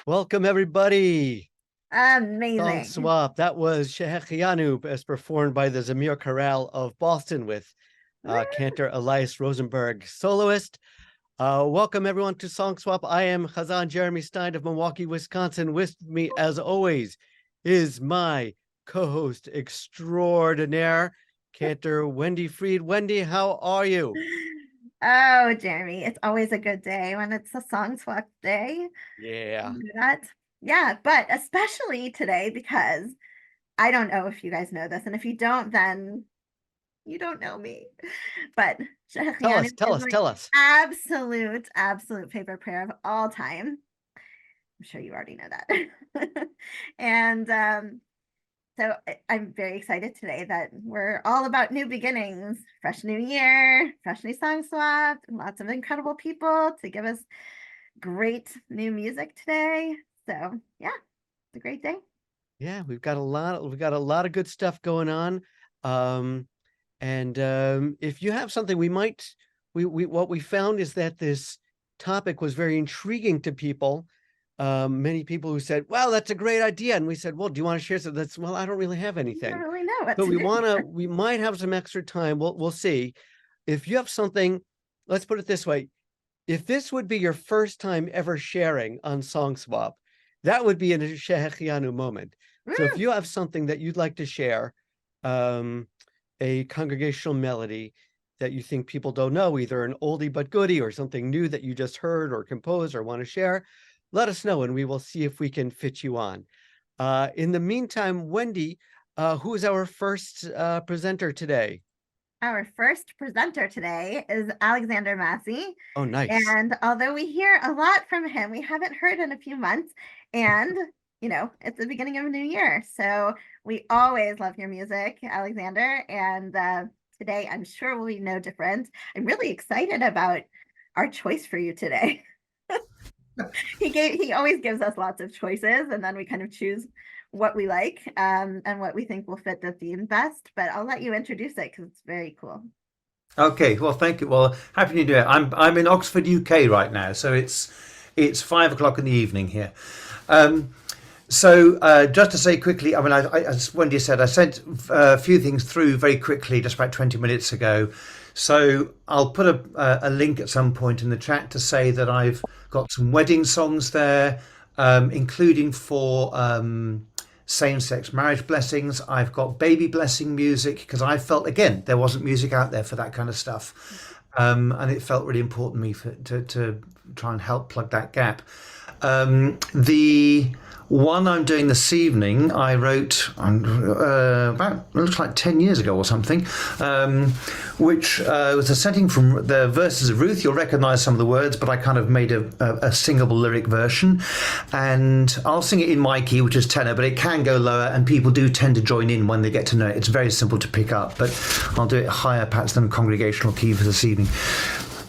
Welcome, everybody. Amazing. SongSwap. That was Shehechianu as performed by the Zamir Chorale of Boston with cantor Elias Rosenberg, soloist. Welcome, everyone, to SongSwap. I am Chazan Jeremy Stein of Milwaukee, Wisconsin. With me, as always, is my co-host extraordinaire, cantor Wendy Freed. Wendy, how are you? Oh, Jeremy, it's always a good day when it's a SongSwap day. Yeah. Yeah, but especially today because I don't know if you guys know this, and if you don't, then you don't know me. But Tell us. Absolute favorite prayer of all time. I'm sure you already know that. And so I'm very excited today that we're all about new beginnings, fresh new year, fresh new SongSwap, lots of incredible people to give us great new music today. So yeah, it's a great day. Yeah, we've got a lot of good stuff going on. If you have something, what we found is that this topic was very intriguing to people. Many people who said, well, that's a great idea. And we said, well, do you want to share something? Well, I don't really have anything. I don't really know. But we might have some extra time. We'll see. If you have something, let's put it this way. If this would be your first time ever sharing on SongSwap, that would be a Shehechianu moment. So if you have something that you'd like to share, a congregational melody that you think people don't know, either an oldie but goodie or something new that you just heard or composed or want to share, let us know and we will see if we can fit you on. In the meantime, Wendy, who is our first presenter today? Our first presenter today is Alexander Massey. Oh, nice. And although we hear a lot from him, we haven't heard in a few months. And, you know, it's the beginning of a new year. So we always love your music, Alexander. And today, I'm sure will be no different. I'm really excited about our choice for you today. He always gives us lots of choices, and then we kind of choose what we like and what we think will fit the theme best. But I'll let you introduce it because it's very cool. Okay, well, thank you. Well, happy New Year. I'm in Oxford, UK right now, so it's 5 o'clock in the evening here. Um, just to say quickly, I mean, as Wendy said, I sent a few things through very quickly just about 20 minutes ago. So I'll put a link at some point in the chat to say that I've got some wedding songs there, including for same-sex marriage blessings. I've got baby blessing music because I felt again there wasn't music out there for that kind of stuff, and it felt really important to me to try and help plug that gap. The one I'm doing this evening, I wrote about it looks like 10 years ago or something, which was a setting from the verses of Ruth. You'll recognise some of the words, but I kind of made a singable lyric version, and I'll sing it in my key, which is tenor, but it can go lower, and people do tend to join in when they get to know it. It's very simple to pick up, but I'll do it higher perhaps than a congregational key for this evening.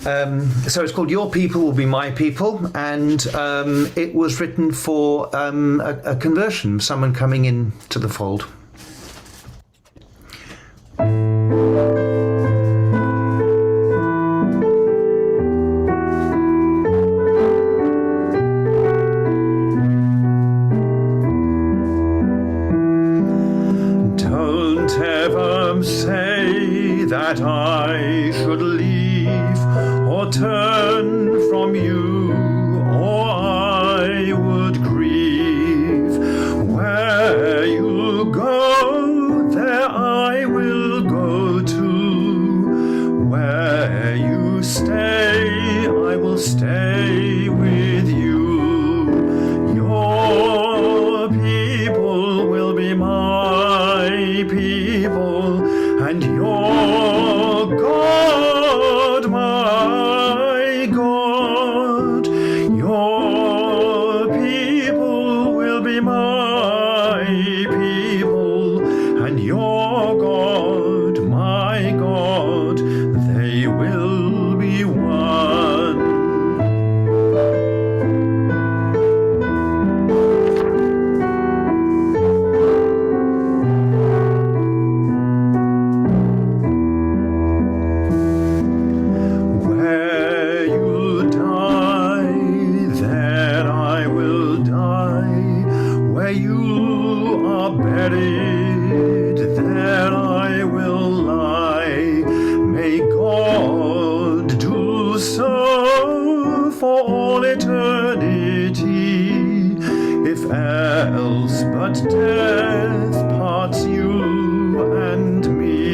So it's called Your People Will Be My People, and it was written for a conversion, someone coming in to the fold. Don't ever say that I should leave or turn from you, or I would grieve. Where you go, there I will go too. Where you stay, I will stay with you. Your people will be my people, and your God my God. Your people will be my people, and your God my God. They will be one. Where you die, there I will die. Where you are buried, there I will lie. May God do so for all eternity, if else but death parts you and me.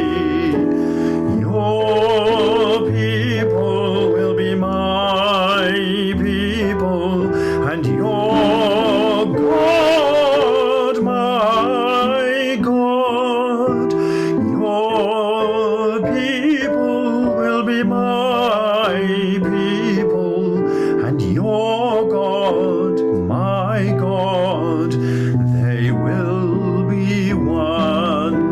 Your people will be my people, and your God my God. Your people will be my people, and your God my God. They will be one.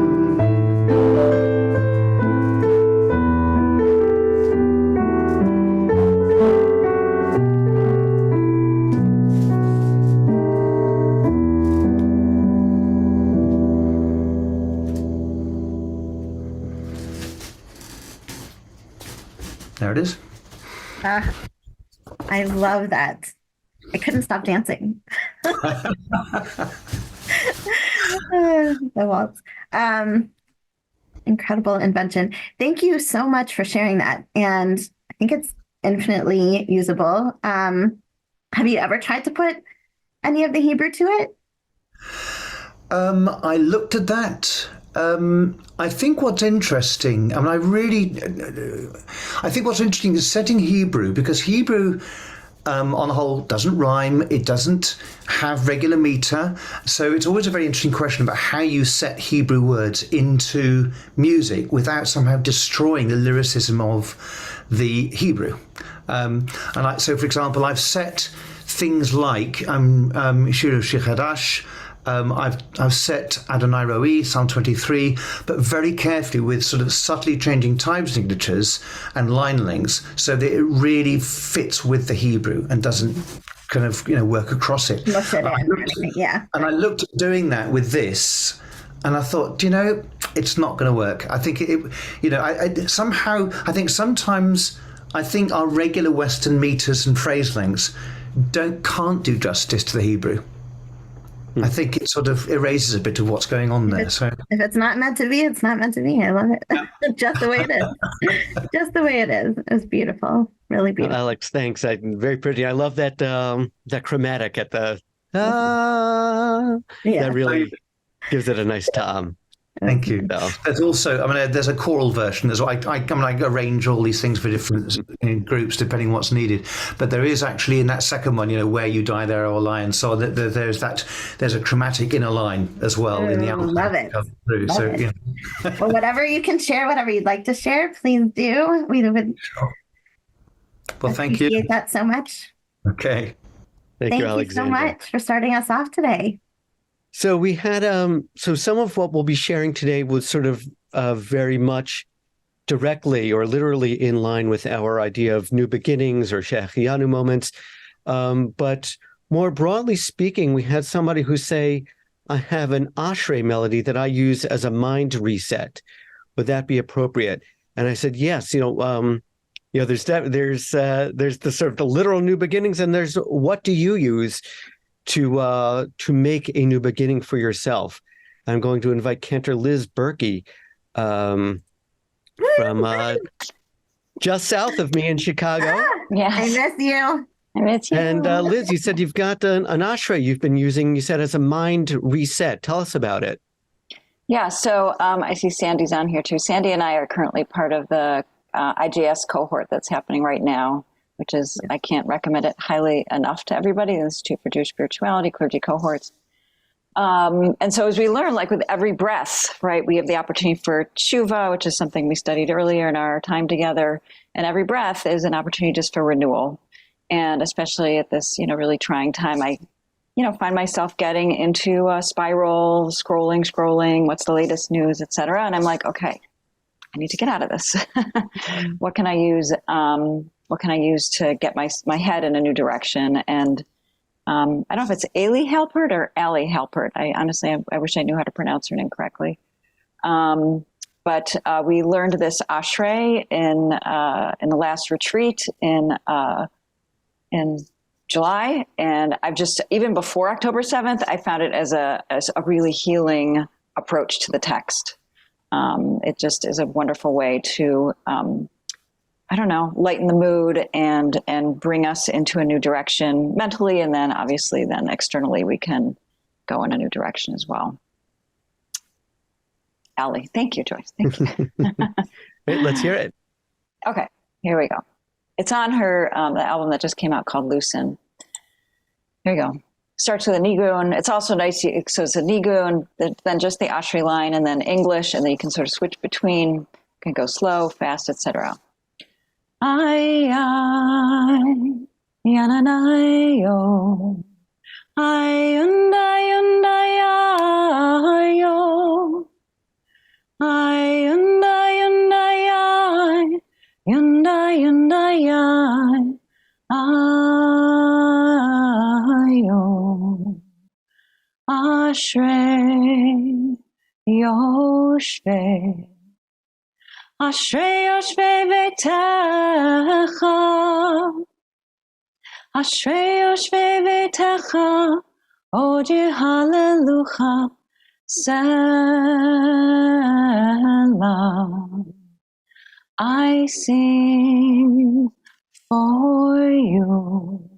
There it is. Ah, I love that. I couldn't stop dancing. The waltz. Incredible invention. Thank you so much for sharing that. And I think it's infinitely usable. Have you ever tried to put any of the Hebrew to it? I looked at that. I think what's interesting, I think what's interesting is setting Hebrew, because Hebrew, on the whole, doesn't rhyme. It doesn't have regular meter. So it's always a very interesting question about how you set Hebrew words into music without somehow destroying the lyricism of the Hebrew. So, for example, I've set things like Shir Shechadash. I've set Adonai Roi, Psalm 23, but very carefully with sort of subtly changing time signatures and line lengths so that it really fits with the Hebrew and doesn't kind of work across it. Yeah. And I looked at doing that with this, And I thought, it's not going to work. I think I think sometimes I think our regular Western meters and phrase lengths can't do justice to the Hebrew. I think it sort of erases a bit of what's going on there. So if it's not meant to be, it's not meant to be. I love it. Just the way it is. Just the way it is. It's beautiful. Really beautiful. Alex, thanks. Very pretty. I love that that chromatic at the Yeah. that really gives it a nice tom. Thank you. So, There's also, there's a choral version as well. I arrange all these things for different groups depending what's needed. But there is actually in that second one, where you die, there I will lie, and so on. There's a chromatic inner line as well in the album. Love it. Love it. Well, whatever you can share, whatever you'd like to share, please do. We would. Well, thank you. Appreciate that so much. Okay. thank you, Alexander. So much for starting us off today. So we had so some of what we'll be sharing today was sort of very much directly or literally in line with our idea of new beginnings or Shechianu moments. But more broadly speaking, we had somebody who say, I have an Ashrei melody that I use as a mind reset. Would that be appropriate? And I said, yes, there's the sort of the literal new beginnings, and there's what do you use to make a new beginning for yourself. I'm going to invite Cantor Liz Berkey from just south of me in Chicago. Yes. I miss you. I miss you. And Liz, you said you've got an Ashrei you've been using, you said, as a mind reset. Tell us about it. Yeah, so I see Sandy's on here too. Sandy and I are currently part of the IJS cohort that's happening right now, which is, I can't recommend it highly enough to everybody, the Institute for Jewish Spirituality, clergy cohorts. And so as we learn, like with every breath, right, we have the opportunity for tshuva, which is something we studied earlier in our time together. And every breath is an opportunity just for renewal. And especially at this, really trying time, I, find myself getting into a spiral, scrolling, what's the latest news, et cetera. And I'm like, okay, I need to get out of this. What can I use? What can I use to get my head in a new direction? And I don't know if it's Ailey Halpert or Allie Halpert. I honestly, I wish I knew how to pronounce her name correctly. But we learned this Ashrei in the last retreat in July, and I've just, even before October 7th, I found it as a really healing approach to the text. It just is a wonderful way to lighten the mood and bring us into a new direction mentally. And then obviously then externally, we can go in a new direction as well. Allie, thank you, Joyce. Thank you. Wait, let's hear it. Okay, here we go. It's on her, the album that just came out called Loosen. Here we go. Starts with a nigun. It's also nice. So it's a nigun, then just the Ashrei line, and then English, and then you can sort of switch between. You can go slow, fast, etc. I yananayo, I undayo, I undayo, yundai, ayo, Ashrei Yoshvei, Ashrei Yoshvei Vetecha, Ashrei Yoshvei Vetecha, Oji Hallelujah, Selah. I sing for you.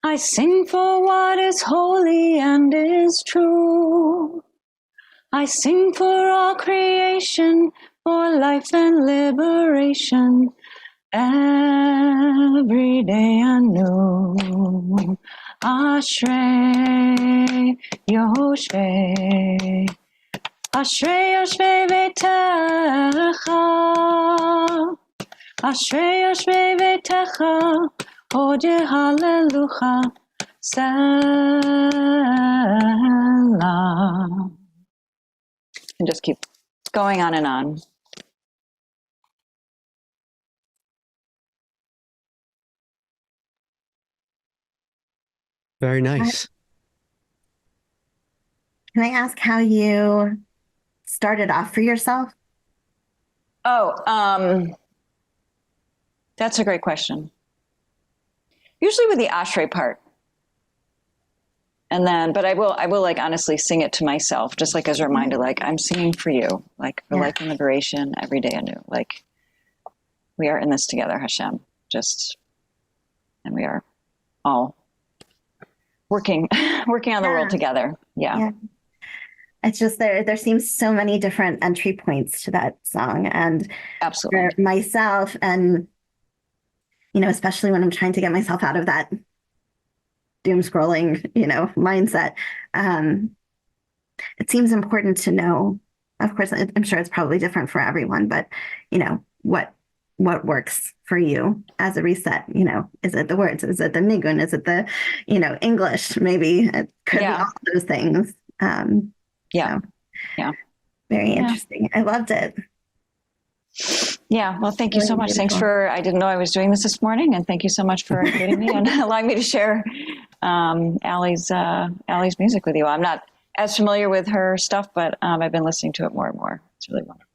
I sing for what is holy and is true. I sing for all creation, for life and liberation, every day anew. Ashrei Yoshvei, Ashrei Yoshvei Vetecha, Ashrei Yoshvei Vetecha, Oje Hallelujah, Selah. And just keep going on and on. Very nice. Can I ask how you started off for yourself? Oh, that's a great question. Usually with the ashrei part. And then, but I will like honestly sing it to myself, just like as a reminder, like I'm singing for you, like for life and liberation, every day anew. Like we are in this together, Hashem. And we are all working on the world together. Yeah. It's just there seems so many different entry points to that song, and absolutely for myself, and especially when I'm trying to get myself out of that doom scrolling mindset, it seems important to know. Of course, I'm sure it's probably different for everyone, but what works for you as a reset? Is it the words? Is it the nigun? Is it the English? Maybe it could be all those things. Yeah. Very interesting. I loved it. Yeah. Well, thank you so much. Beautiful. Thanks I didn't know I was doing this morning, and thank you so much for including me and allowing me to share Allie's music with you. I'm not as familiar with her stuff, but I've been listening to it more and more. It's really wonderful.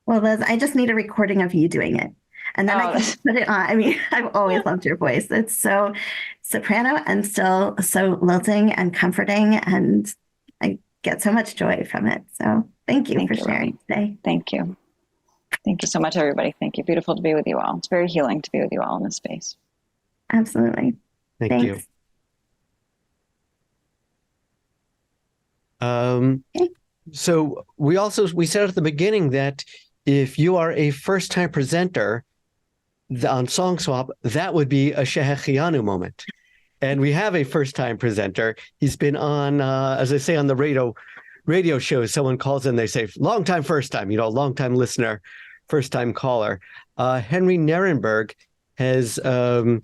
Well, Liz, I just need a recording of you doing it. And then I can put it on. I mean, I've always loved your voice. It's so soprano and still so lilting and comforting, and I get so much joy from it. So thank you for sharing today. Thank you. Thank you so much, everybody. Thank you. Beautiful to be with you all. It's very healing to be with you all in this space. Absolutely. Thank you. So we said at the beginning that if you are a first-time presenter on SongSwap, that would be a Shehechianu moment. And we have a first-time presenter. He's been on, as I say, on the radio shows. Someone calls in, they say, long time, first time, long time listener, first time caller. Henry Nierenberg has, for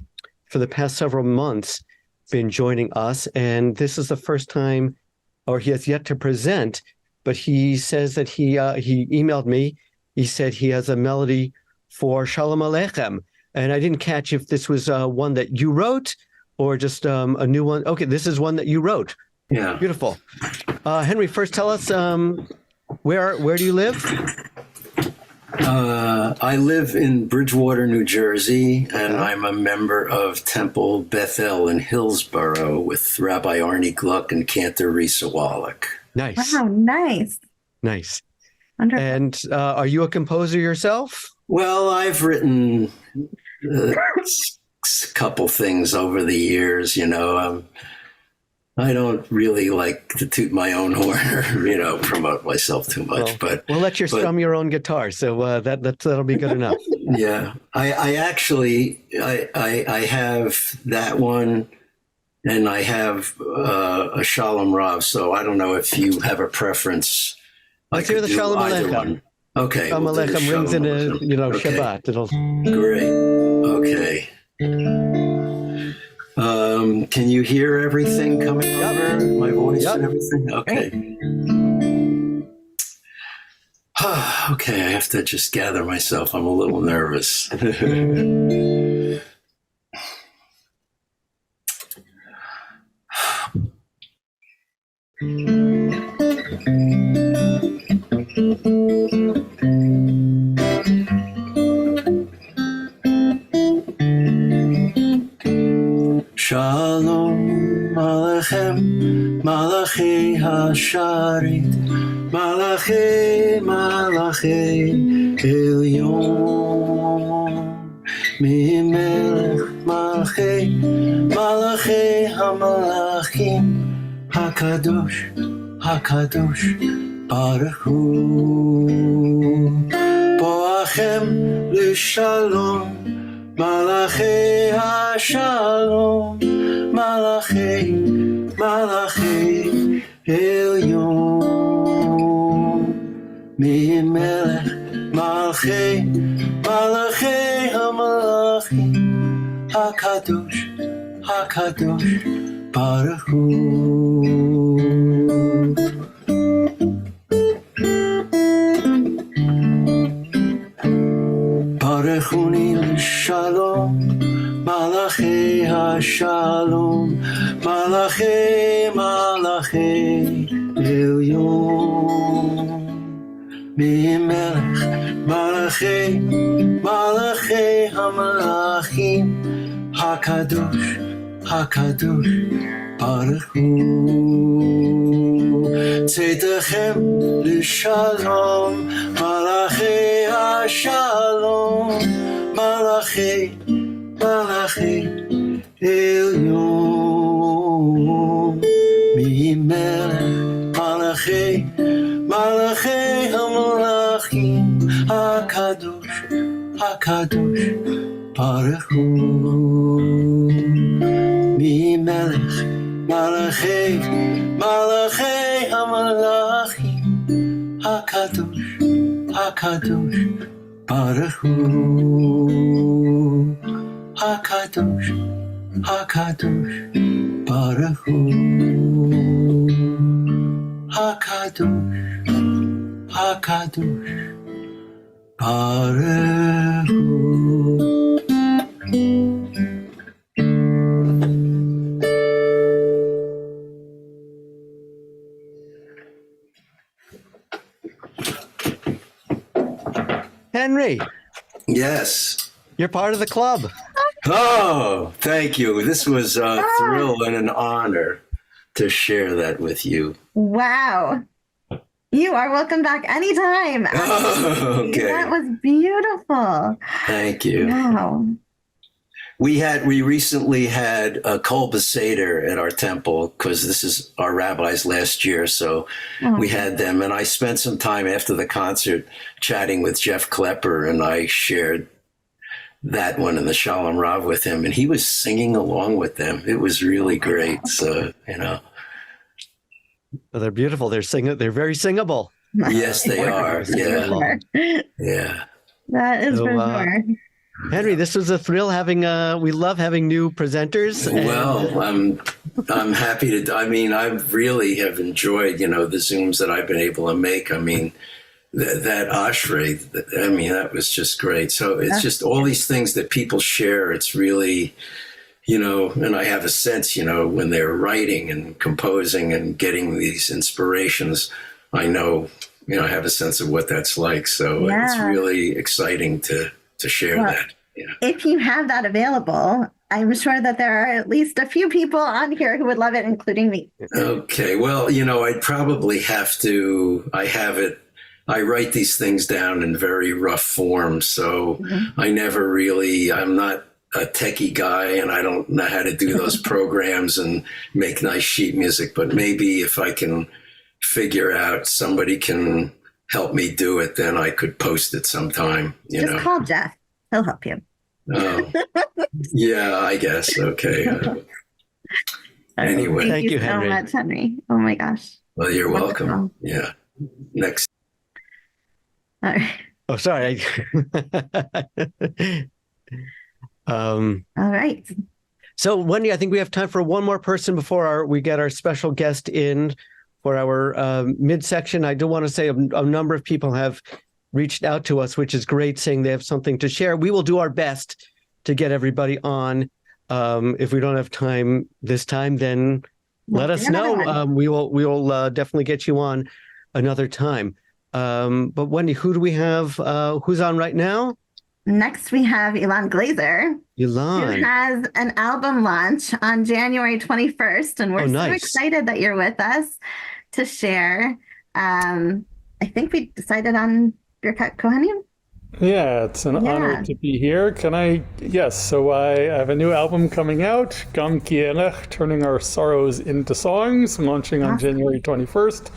the past several months, been joining us. And this is the first time, or he has yet to present, but he says that he emailed me. He said he has a melody for Shalom Aleichem. And I didn't catch if this was one that you wrote or just a new one. Okay, this is one that you wrote. Yeah. Beautiful. Henry, first tell us where do you live? I live in Bridgewater, New Jersey, and I'm a member of Temple Bethel in Hillsborough with Rabbi Arnie Gluck and Cantor Risa Wallach. Nice. Wow, nice. Nice. Wonderful. And are you a composer yourself? Well, I've written a couple things over the years, I don't really like to toot my own horn or, promote myself too much, but we'll let you strum your own guitar. So that'll be good enough. Yeah. I actually have that one, and I have a Shalom Rav. So I don't know if you have a preference. Let's hear the Shalom Aleichem. Okay. Shalom Aleichem rings in Okay. Shabbat. Great. Okay. Can you hear everything coming over? My voice and everything? Okay. Okay, I have to just gather myself. I'm a little nervous. Shalom Aleichem, Malachi Hasharit, Malachi Elyon, Mimelech Malachi Hamalachim, Hakadosh Baruch Hu, Boachem L'Shalom, Malachi Hashalom, Malachi Elyon, Mimelech Malachi Hamalachim, Hakadosh Baruch Hu. Barechuni Shalom, Malachi Hashalom, Malachi Elyon. ממלך מלכי מלכי המלכים הקדוש הקדוש ברוך הוא צאתכם לשלום מלכי השלום מלכי מלכי עליון ממלך מלכי מלכי המלכים הקדוש הקדוש ברוך הוא ממלך מלכי מלכי המלכים הקדוש הקדוש ברוך הוא הקדוש הקדוש ברוך הוא הקדוש הקדוש ברוך הוא. Henry, Yes. you're part of the club. Oh, thank you. This was a thrill and an honor to share that with you. Wow. You are welcome back anytime. Oh, okay. That was beautiful. Thank you. Wow. We recently had a Kol Seder at our temple because this is our rabbis last year. So we had them, and I spent some time after the concert chatting with Jeff Klepper, and I shared that one in the Shalom Rav with him, and he was singing along with them. It was really great. So, Oh, they're beautiful. They're very singable. yes, they are. Yeah. Sure. Yeah. That is So, for sure. Henry, this was a thrill having we love having new presenters. Well, I'm happy to. I mean, I really have enjoyed, the Zooms that I've been able to make. I mean, that Ashrei, I mean, that was just great. So it's just all these things that people share. It's really, and I have a sense, when they're writing and composing and getting these inspirations, I know, I have a sense of what that's like. So it's really exciting to share that. Yeah. If you have that available, I'm sure that there are at least a few people on here who would love it, including me. Okay. Well, I'd probably have to, I write these things down in very rough form. So I'm not a techie guy, and I don't know how to do those programs and make nice sheet music, but maybe if I can figure out somebody can help me do it, then I could post it sometime. Just call Jeff. He'll help you. Oh, yeah, I guess. Okay. Anyway. Thank you so Henry. much, Henry. Oh my gosh. Well, you're Wonderful. welcome. Yeah. Next. All right. Oh, sorry. All right. So Wendy, I think we have time for one more person before we get our special guest in for our midsection. I do want to say a number of people have reached out to us, which is great, saying they have something to share. We will do our best to get everybody on. If we don't have time this time, then let us know. We will definitely get you on another time. But Wendy, who do we have? Who's on right now? Next, we have Ilan Glazer, who has an album launch on January 21st. And we're so excited that you're with us to share. I think we decided on Birkat Kohanim. Yeah, it's an honor to be here. So I have a new album coming out, Gam Ki Elech, Turning Our Sorrows into Songs, launching on January 21st.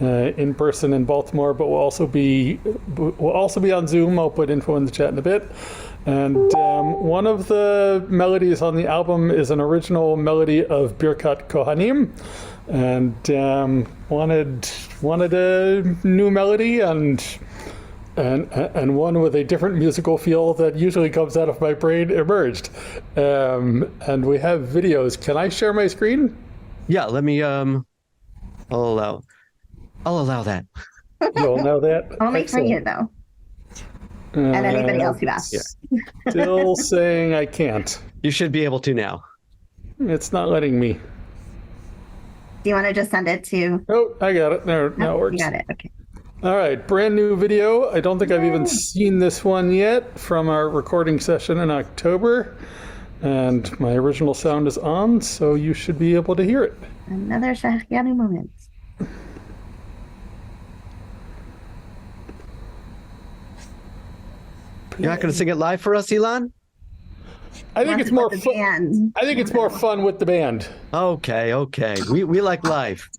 In person in Baltimore, but we'll also be on Zoom. I'll put info in the chat in a bit. And one of the melodies on the album is an original melody of Birkat Kohanim, and wanted a new melody and one with a different musical feel that usually comes out of my brain emerged. And we have videos. Can I share my screen? Yeah, let me. I'll allow that. You'll know that? Only for you, though. And anybody else who asks. Yeah. Still saying I can't. You should be able to now. It's not letting me. Do you want to just send it to... Oh, I got it. Now it works. You got it. Okay. All right, brand new video. I don't think I've even seen this one yet from our recording session in October. And my original sound is on, so you should be able to hear it. Another Shahyanu moment. You're not going to sing it live for us, Elon? I think it's more With the fun. band. I think it's more fun with the band. Okay, okay. We like live.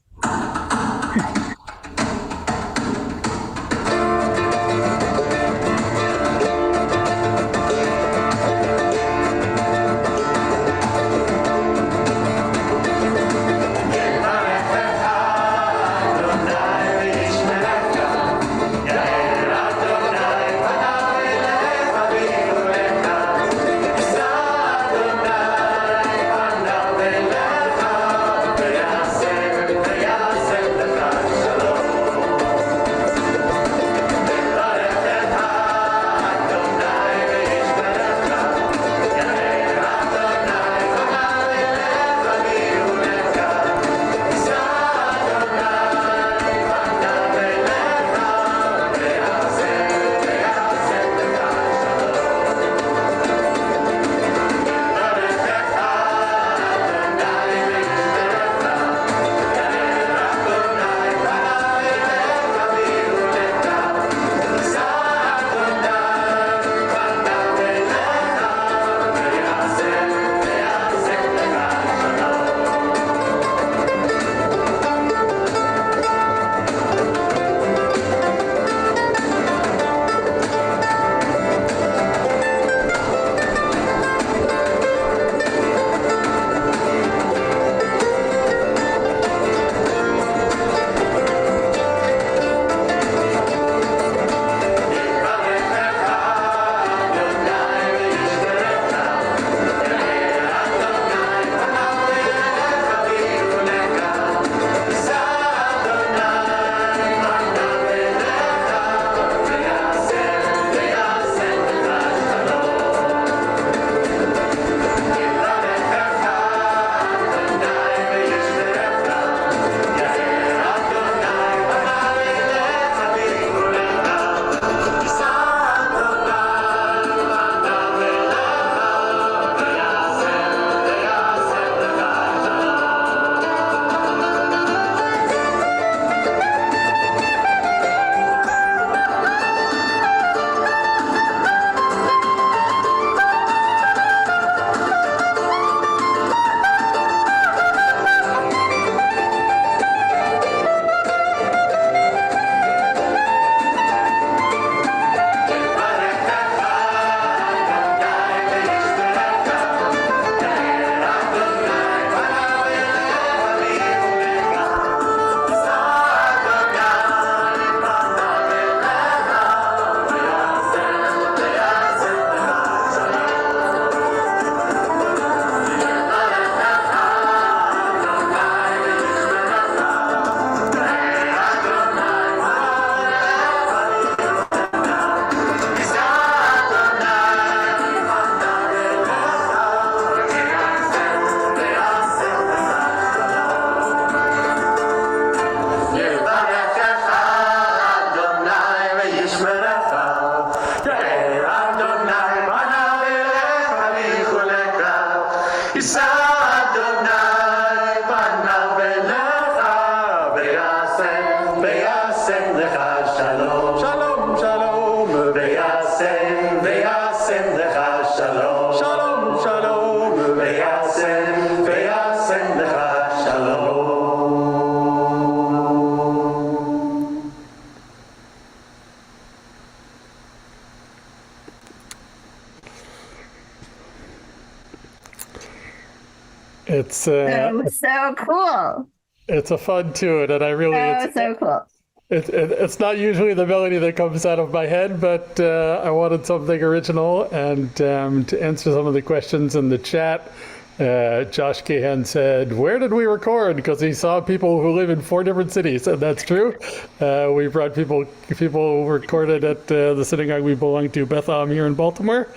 It's so cool. It's a fun tune, and I really So cool. It's not usually the melody that comes out of my head, but I wanted something original. And to answer some of the questions in the chat, Josh Cahan said, "Where did we record?" Because he saw people who live in 4 different cities, and that's true. We brought people who recorded at the synagogue we belong to, Bethlehem, here in Baltimore,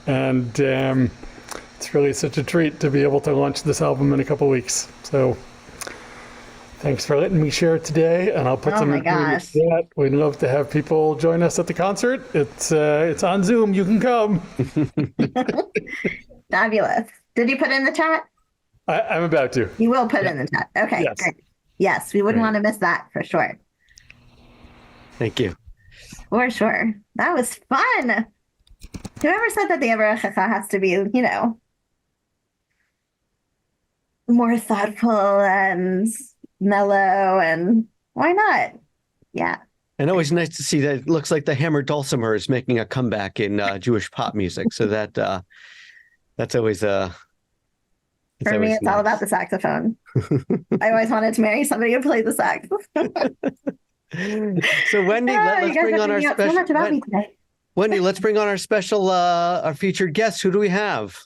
and it's really such a treat to be able to launch this album in a couple weeks. So Thanks for letting me share it today, and I'll put Oh some my in the gosh. chat. We'd love to have people join us at the concert. It's on Zoom. You can come. Fabulous. Did you put it in the chat? I'm about to. You will put it in the chat. Okay, Yes. great. Yes, we wouldn't Great. want to miss that for sure. Thank you. For sure. That was fun. Whoever said that the Avarachcha has to be, you know, more thoughtful and mellow, and why not? Yeah. And always nice to see that it looks like the hammer dulcimer is making a comeback in Jewish pop music. So that's always For me, it's all about the saxophone. I always wanted to marry somebody who played the sax. So Wendy, You let's guys bring are on our finding out so much about me today. Wendy, let's bring on our special our featured guest. Who do we have?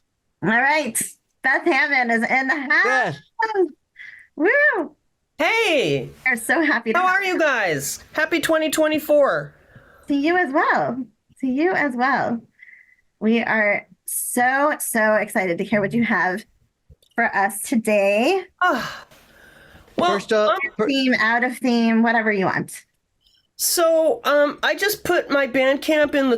All right. Beth Hammond is in the house. Beth. Woo! Hey, We're so happy to how are you guys? Happy 2024. see you as well. See you as well. We are so excited to hear what you have for us today. Ah, well, First up, Theme, out of theme, whatever you want. so I just put my Bandcamp in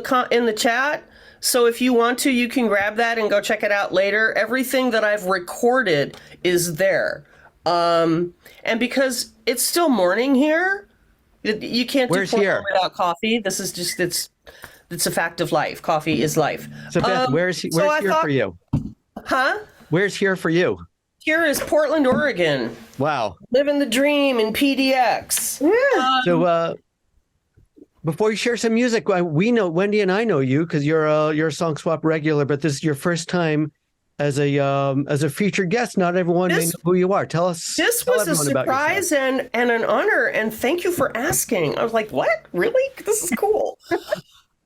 the chat. So if you want to, you can grab that and go check it out later. Everything that I've recorded is there. And because it's still morning here, you can't do Where's Portland here? without coffee. This is just it's a fact of life. Coffee is life. so Beth, where's so I here thought- for you? Huh? Where's here for you? Here is Portland, Oregon. Wow. Living the dream in PDX. So before you share some music, we know Wendy and I know you because you're a SongSwap regular, but this is your first time as a featured guest. Not everyone may know who you are. Tell us. This tell was a everyone about yourself. surprise and an honor, and thank you for asking. I was like, what? Really? This is cool.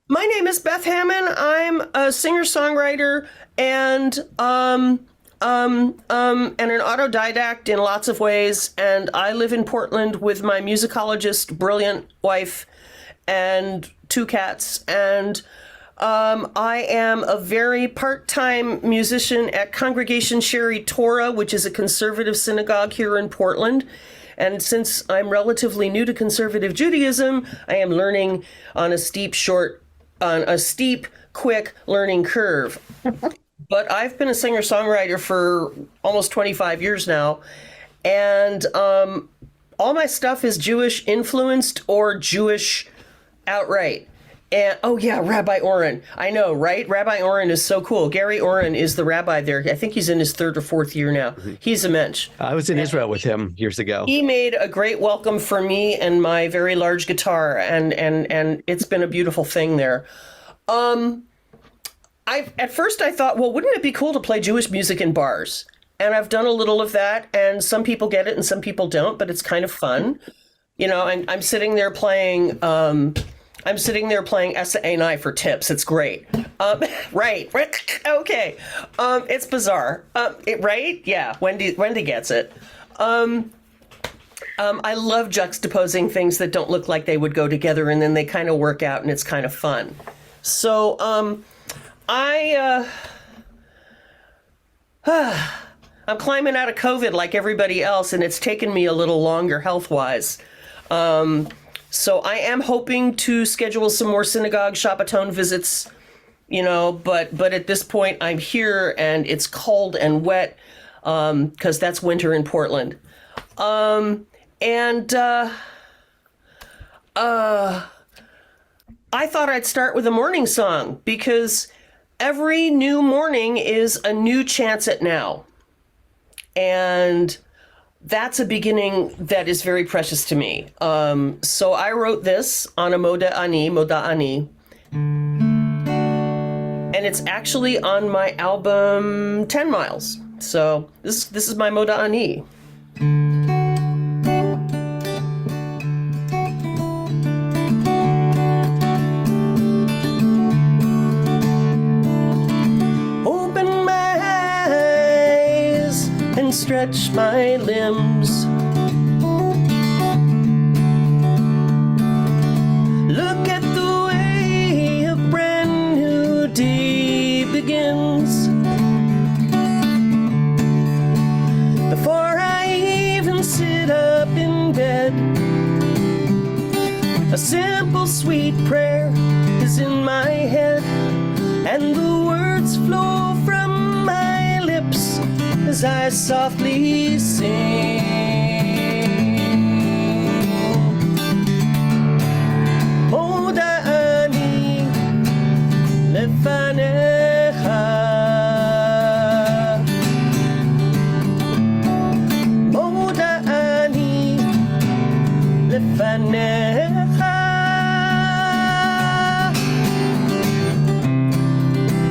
My name is Beth Hammond. I'm a singer-songwriter and an autodidact in lots of ways, and I live in Portland with my musicologist, brilliant wife, and 2 cats, and I am a very part-time musician at Congregation Sherry Torah, which is a conservative synagogue here in Portland. And since I'm relatively new to conservative Judaism, I am learning on a steep, quick learning curve. But I've been a singer-songwriter for almost 25 years now, and all my stuff is Jewish influenced or Jewish outright. And oh yeah, Rabbi Oren. I know, right? Rabbi Oren is so cool. Gary Oren is the rabbi there. I think he's in his 3rd or 4th year now. He's a mensch. I was in Israel with him years ago. He made a great welcome for me and my very large guitar, and it's been a beautiful thing there. At first I thought, well, wouldn't it be cool to play Jewish music in bars? And I've done a little of that, and some people get it and some people don't, but it's kind of fun. You know, and I'm sitting there playing Essa Einai for tips. It's great. Right. Okay. It's bizarre. Right? Yeah. Wendy gets it. I love juxtaposing things that don't look like they would go together, and then they kind of work out, and it's kind of fun. So, I'm climbing out of COVID like everybody else, and it's taken me a little longer health-wise. So I am hoping to schedule some more synagogue Shabbaton visits, you know, but at this point I'm here and it's cold and wet, because that's winter in Portland. I thought I'd start with a morning song because every new morning is a new chance at now. And that's a beginning that is very precious to me. So I wrote this on a Moda Ani, and it's actually on my album 10 Miles. So this is my Moda Ani. Open my eyes and stretch my limbs. Look at the way a brand new day begins. Before I even sit up in A simple sweet prayer is in my head, and the words flow from my lips as I softly sing. Moda'ani lefanecha, Moda'ani lefanecha,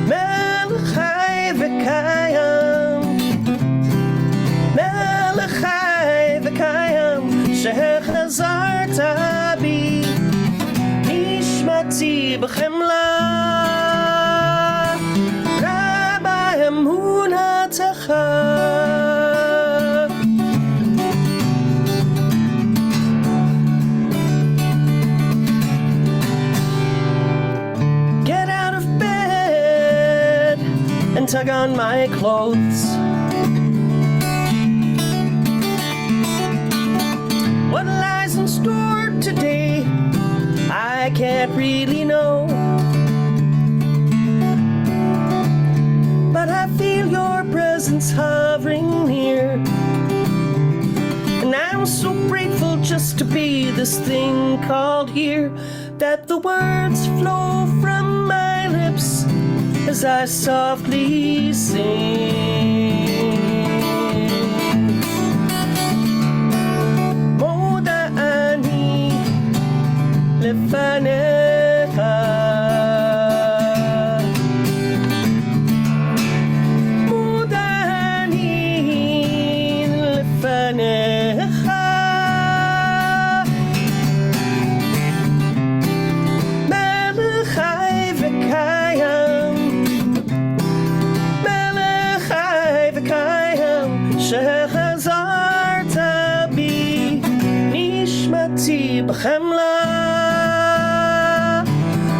Melech Chai v'Kayam, Melech Chai v'Kayam, Shechazarta bi, Nishmati b'chemla, Rabbi Emunatecha. Get out of bed and tug on my clothes. What lies in store today, I can't really know. But I feel your presence hovering near, and I'm so grateful just to be this thing called here, that the words flow from my lips as I softly sing. Moda'ani lefanecha, Moda'ani lefanecha, Melech Chai v'Kayam, Melech Chai v'Kayam, Shechazarta bi, Nishmati b'chemla,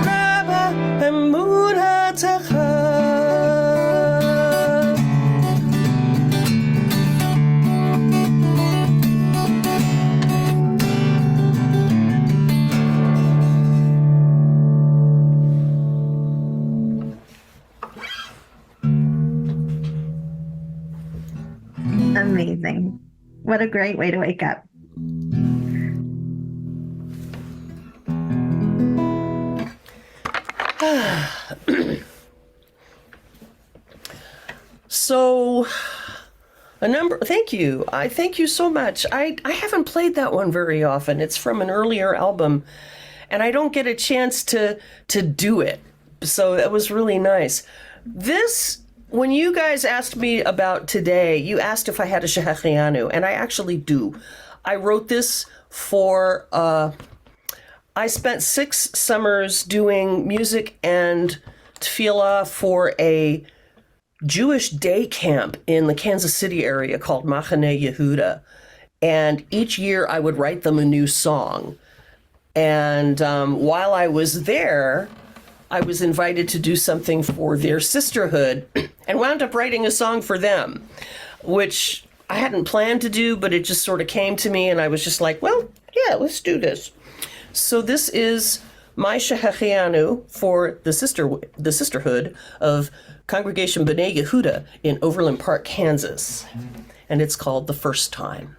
Rabbi Emunatecha. Amazing. What a great way to wake up. So, thank you. I thank you so much. I haven't played that one very often. It's from an earlier album, and I don't get a chance to do it. So that was really nice. This, when you guys asked me about today, you asked if I had a Shehechianu, and I actually do. I wrote this for, I spent 6 summers doing music and tefillah for a Jewish day camp in the Kansas City area called Machane Yehuda. And each year I would write them a new song. And while I was there, I was invited to do something for their sisterhood and wound up writing a song for them, which I hadn't planned to do, but it just sort of came to me, and I was just like, well, yeah, let's do this. So this is my Shehechianu for the sisterhood of Congregation B'nai Yehuda in Overland Park, Kansas. And it's called The First Time.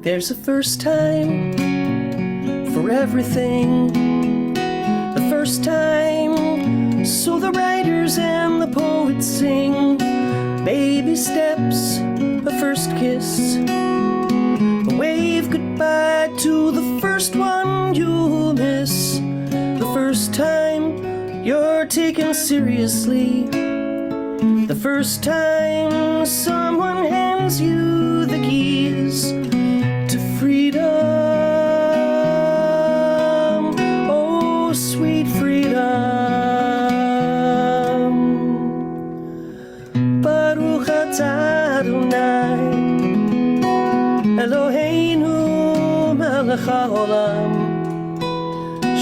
There's a first time for everything. The first time, so the writers and the poets sing. Baby steps, a first kiss, a wave goodbye to the first one you'll miss. The first time you're taken seriously. The first time someone hands you the keys to freedom. Oh, sweet freedom. Baruch atah Adonai Eloheinu melech haolam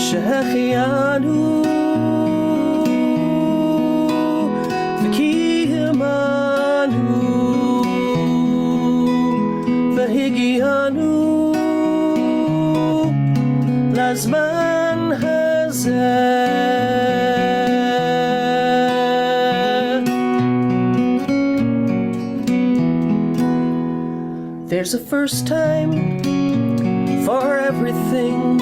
Shehechianu لازمان هزار. There's a first time for everything.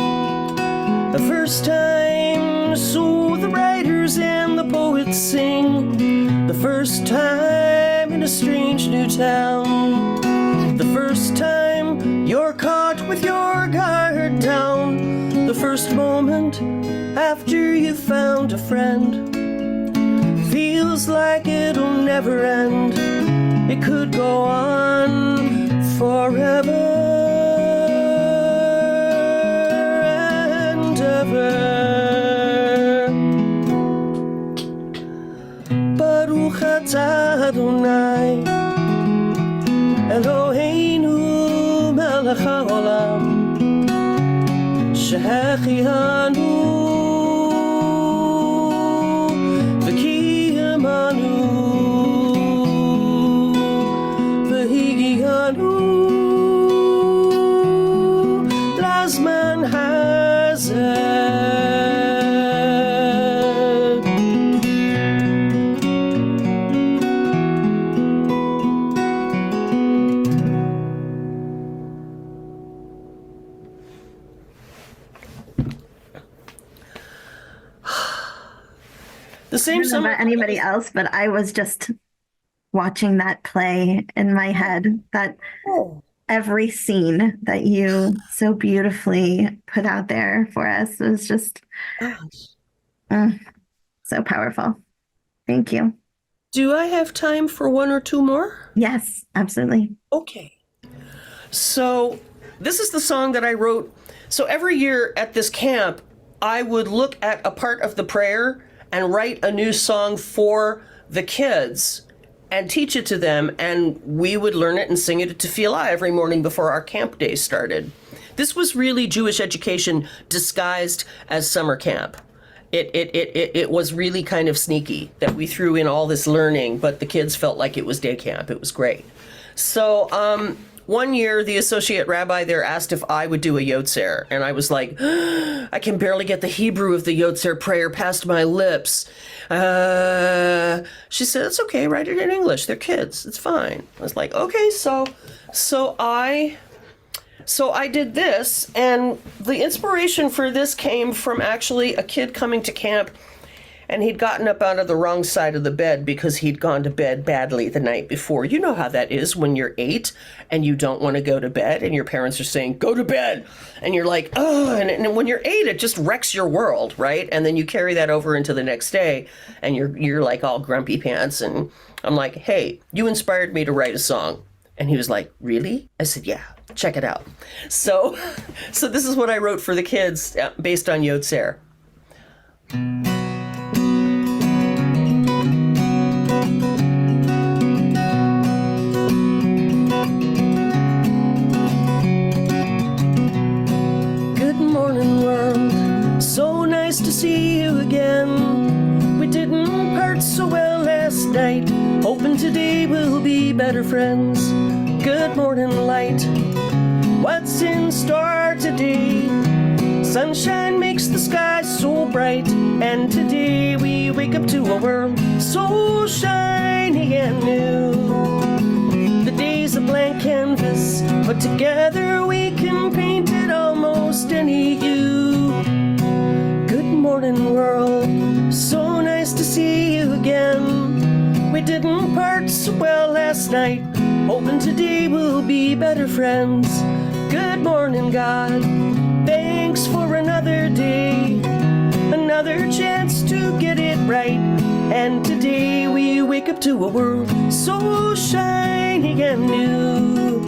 A first time, so the writers and the poets sing. The first time in a strange new town. The first time you're caught with your guard down. The first moment after you found a friend. Feels like it'll never end. It could go on forever and ever. Baruch atah Adonai Eloheinu melech haolam shehechianu v'kiyamanu v'higianu lazman hazeh. The I same don't know summer. about anybody else, but I was just watching that play in my head. That every scene that you so beautifully put out there for us was just so powerful. Thank you. Do I have time for one or two more? Yes, absolutely. Okay. So this is the song that I wrote. So every year at this camp, I would look at a part of the prayer and write a new song for the kids and teach it to them. And we would learn it and sing it at Tfilot every morning before our camp day started. This was really Jewish education disguised as summer camp. It was really kind of sneaky that we threw in all this learning, but the kids felt like it was day camp. It was great. So one year, the associate rabbi there asked if I would do a Yotzer, and I was like, I can barely get the Hebrew of the Yotzer prayer past my lips. She said, it's okay, write it in English. They're kids. It's fine. I was like, okay, so I did this, and the inspiration for this came from actually a kid coming to camp, and he'd gotten up out of the wrong side of the bed because he'd gone to bed badly the night before. You know how that is when you're 8 and you don't want to go to bed, and your parents are saying, go to bed. And you're like, oh, and when you're 8, it just wrecks your world, right? And then you carry that over into the next day, and you're like all grumpy pants. And I'm like, hey, you inspired me to write a song. And he was like, really? I said, yeah, check it out. So this is what I wrote for the kids based on Yotzer. Good morning, world. So nice to see you again. We didn't part so well last night. Hoping today we'll be better friends. Good morning, light. What's in store today? Sunshine makes the sky so bright, and today we wake up to a world so shiny and new. The day's a blank canvas, but together we can paint it almost any hue. Good morning, world. So nice to see you again. We didn't part so well last night. Hoping today we'll be better friends. Good morning, God. Thanks for another day. Another chance to get it right. And today we wake up to a world so shiny and new.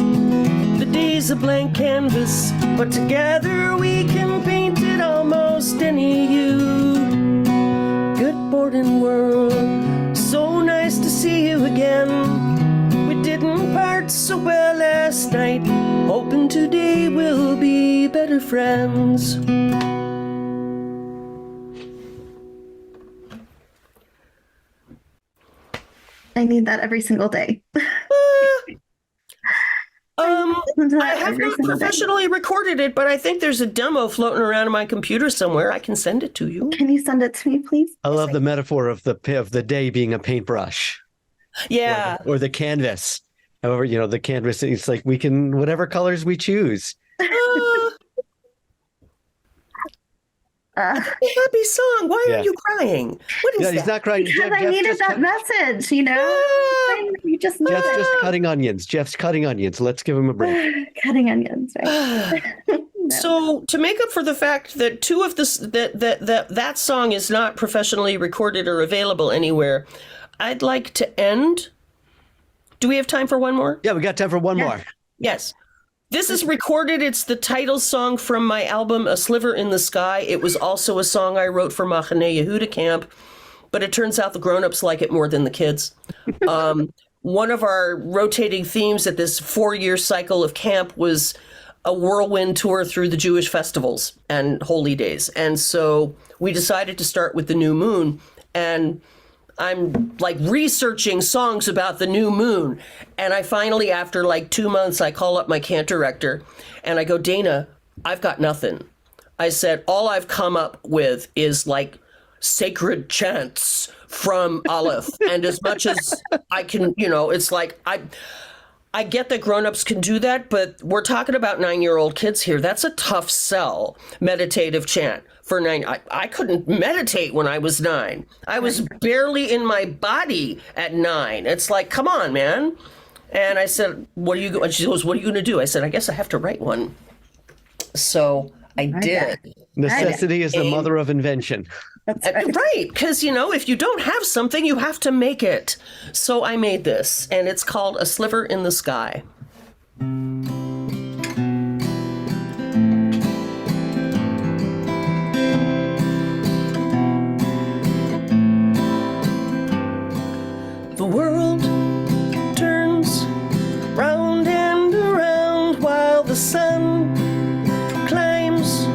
The day's a blank canvas, but together we can paint it almost any hue. Good morning, world. So nice to see you again. We didn't part so well last night. Hoping today we'll be better friends. I need that every single day. Listen to I that have every not single day. professionally recorded it, but I think there's a demo floating around on my computer somewhere. I can send it to you. Can you send it to me, please? I love the metaphor of the day being a paintbrush Yeah. or the canvas. However, the canvas, it's like we can, whatever colors we choose. Happy song. Why Yeah. are you crying? What is Yeah, that? he's not crying. Because I Jeff's needed just that message, you know? You just need Jeff's that. just cutting onions. Jeff's cutting onions. Let's give him a break. Cutting onions, right? No. So to make up for the fact that two of this that song is not professionally recorded or available anywhere, I'd like to end. Do we have time for one more? Yeah, we got time for one more. Yes. This is recorded. It's the title song from my album, A Sliver in the Sky. It was also a song I wrote for Machane Yehuda camp, but it turns out the grown-ups like it more than the kids. One of our rotating themes at this 4-year cycle of camp was a whirlwind tour through the Jewish festivals and holy days. And so we decided to start with the new moon, and I'm like researching songs about the new moon. And I finally, after like 2 months, I call up my camp director and I go, Dana, I've got nothing. I said, all I've come up with is like sacred chants from Aleph. And as much as I can, it's like, I get that grown-ups can do that, but we're talking about 9-year-old kids here. That's a tough sell, meditative chant. For 9, I couldn't meditate when I was 9. I was barely in my body at 9. It's like, come on, man. And I said, and she goes, what are you going to do? I said, I guess I have to write one. So I did. Necessity is the mother of invention. That's right. Right, because, if you don't have something, you have to make it. So I made this, and it's called A Sliver in the Sky. The world turns round and around while the sun climbs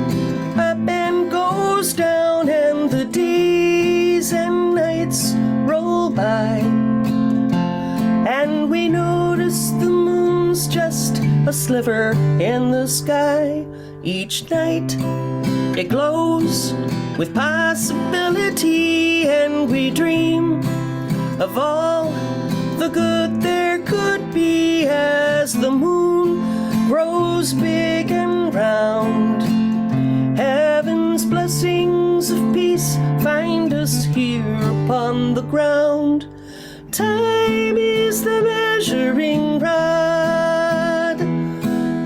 up and goes down, and the days and nights roll by, and we notice the moon's just a sliver in the sky. Each night it glows with possibility, and we dream of all the good there could be as the moon grows big and round. Heaven's blessings of peace find us here upon the ground. Time is the measuring rod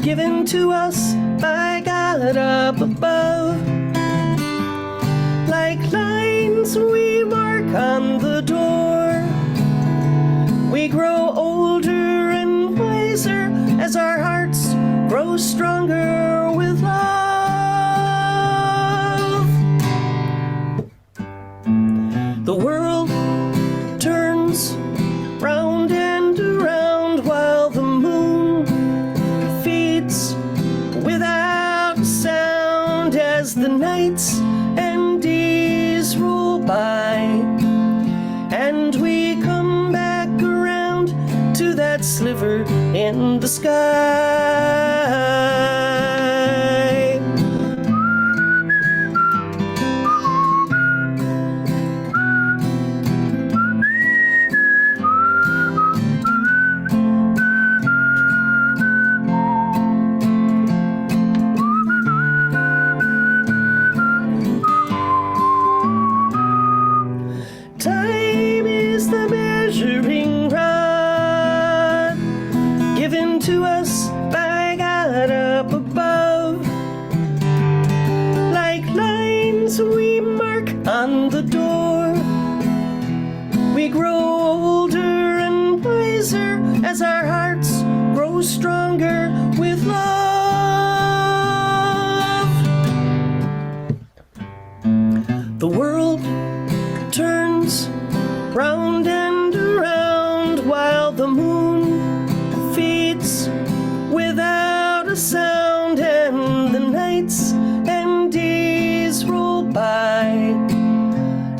given to us by God up above. Like lines we mark on the door, we grow older and wiser as our hearts grow stronger with love. The world turns round and around while the moon fades without a sound as the nights and days roll by, and we come back around to that sliver in the sky. Time is the measuring rod given to us by God up above. Like lines we mark on the door, we grow older and wiser as our hearts grow stronger with love. The world turns round and around while the moon fades without a sound, and the nights and days roll by,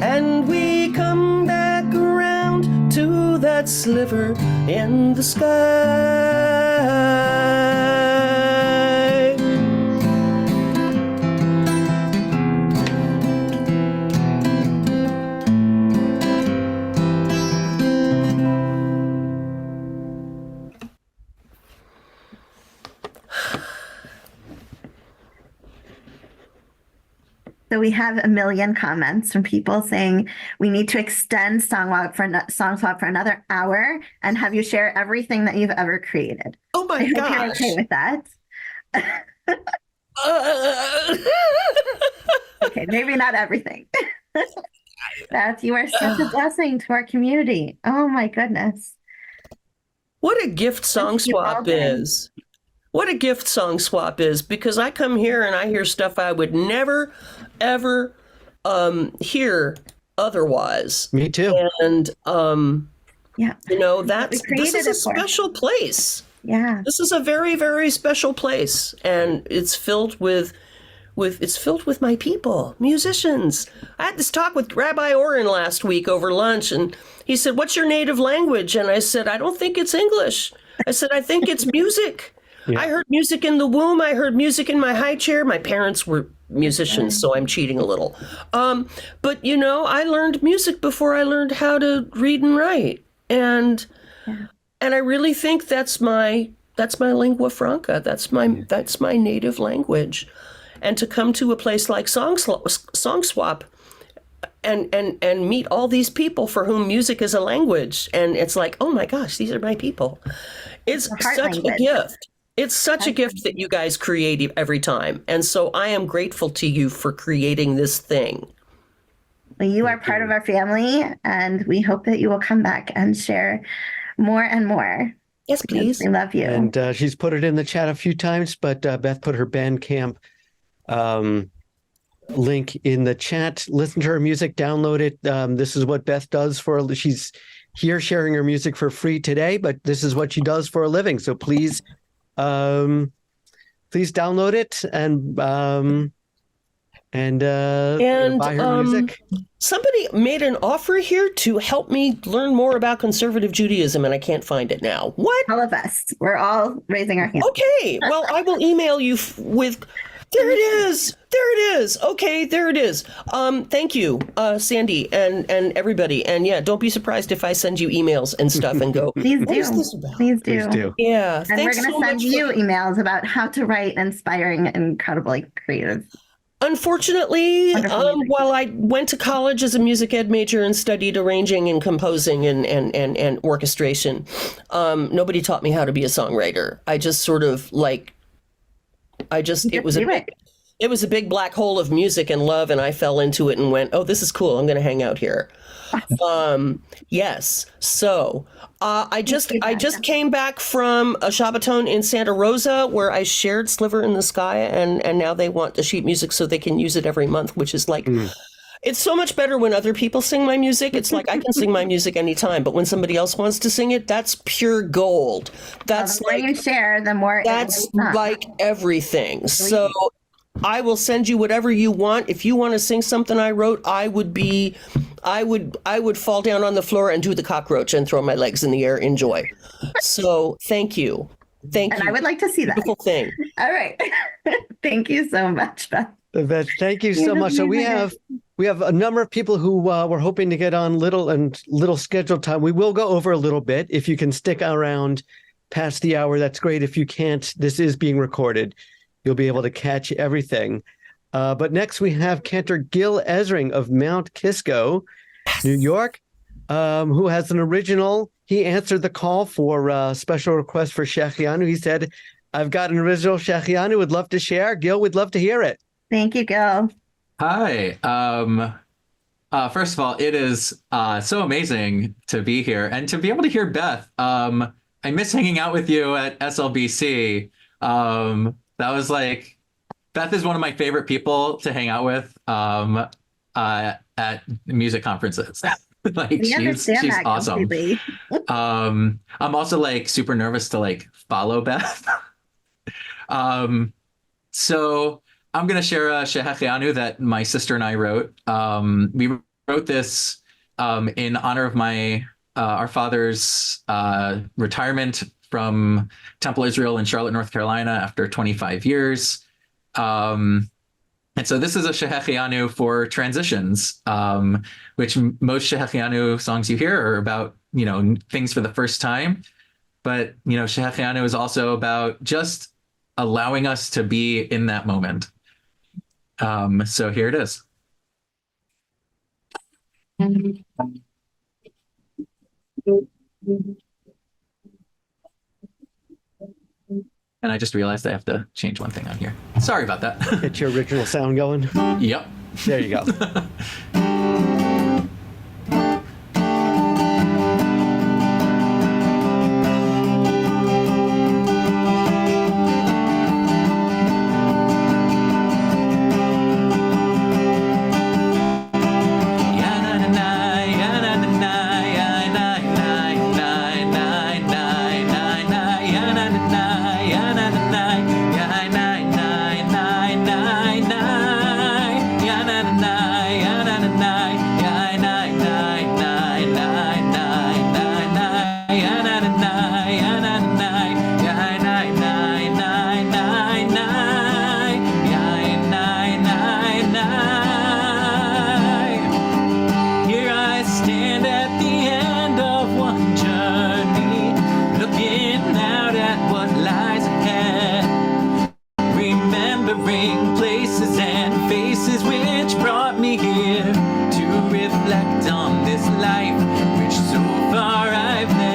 and we come back around to that sliver in the sky. So we have a million comments from people saying we need to extend SongSwap for another hour and have you share everything that you've ever created. Oh my I hope gosh. you're okay with that. Okay, maybe not everything. Beth, you are such a blessing to our community. Oh my goodness. What a gift Thank you all SongSwap day. is. What a gift SongSwap is, because I come here and I hear stuff I would never, ever hear otherwise. Me too. And, Yeah. you know, That's what we this is created a it for. special place. Yeah. This is a very, very special place. And it's filled with my people, musicians. I had this talk with Rabbi Oren last week over lunch, and he said, "What's your native language?" And I said, "I don't think it's English." I said, "I think it's music." Yeah. I heard music in the womb. I heard music in my high chair. My parents were musicians, so I'm cheating a little. But you know, I learned music before I learned how to read and write, and I really think that's my lingua franca. That's my native language. And to come to a place like SongSwap and meet all these people for whom music is a language, and it's like, oh my gosh, these are my people. It's Heart such language. a gift. It's such a gift that you guys create every time. And so I am grateful to you for creating this thing. Well, you are part of our family, and we hope that you will come back and share more and more. Yes, please. We love you. And she's put it in the chat a few times, but Beth put her Bandcamp link in the chat. Listen to her music, download it. This is what Beth does she's here sharing her music for free today, but this is what she does for a living. So please download it and buy her music. Somebody made an offer here to help me learn more about conservative Judaism, and I can't find it now. What? All of us. We're all raising our hands. Okay. Well, I will email you with. There it is. There it is. Okay, there it is. Thank you, Sandy and everybody. And yeah, don't be surprised if I send you emails and stuff and go, Please what do. is this about? Please do. Please do. Yeah. And thanks we're going so to send much you for- emails about how to write inspiring, incredibly creative. Unfortunately, Wonderful music. while I went to college as a music ed major and studied arranging and composing and orchestration, nobody taught me how to be a songwriter. I just sort of it was a big black hole of music and love, and I fell into it and went, oh, this is cool. I'm going to hang out here. Yes. So I just came back from a Shabbaton in Santa Rosa where I shared Sliver in the Sky, and now they want the sheet music so they can use it every month, which is like, it's so much better when other people sing my music. It's like I can sing my music anytime, but when somebody else wants to sing it, that's pure gold. That's The more you share, the more it that's will come. like everything. So I will send you whatever you want. If you want to sing something I wrote, I would fall down on the floor and do the cockroach and throw my legs in the air. Enjoy. So thank you. Thank And you. I would like to see that. Beautiful thing. All right. Thank you so much, Beth. Beth, thank you so much. So we have a number of people who were hoping to get on little scheduled time. We will go over a little bit. If you can stick around past the hour, that's great. If you can't, this is being recorded. You'll be able to catch everything. But next we have Cantor Gil Ezring of Mount Kisco, New York, who has an original. He answered the call for a special request for Shechianu. He said, I've got an original Shechianu, would love to share. Gil, we'd love to hear it. Thank you, Gil. Hi. First of all, it is so amazing to be here and to be able to hear Beth. I miss hanging out with you at SLBC. That was like, Beth is one of my favorite people to hang out with at music conferences. Like We she's understand that awesome. completely. I'm also like super nervous to like follow Beth. So I'm gonna share a Shehechianu that my sister and I wrote. We wrote this in honor of our father's retirement from Temple Israel in Charlotte, North Carolina, after 25 years. And so this is a Shehechianu for transitions, which most Shehechianu songs you hear are about, things for the first time. But, Shehechianu is also about just allowing us to be in that moment. So here it is. And I just realized I have to change one thing on here. Sorry about that. Get your original sound going. Yep. There you go. Places and faces which brought me here to reflect on this life which so far I've led.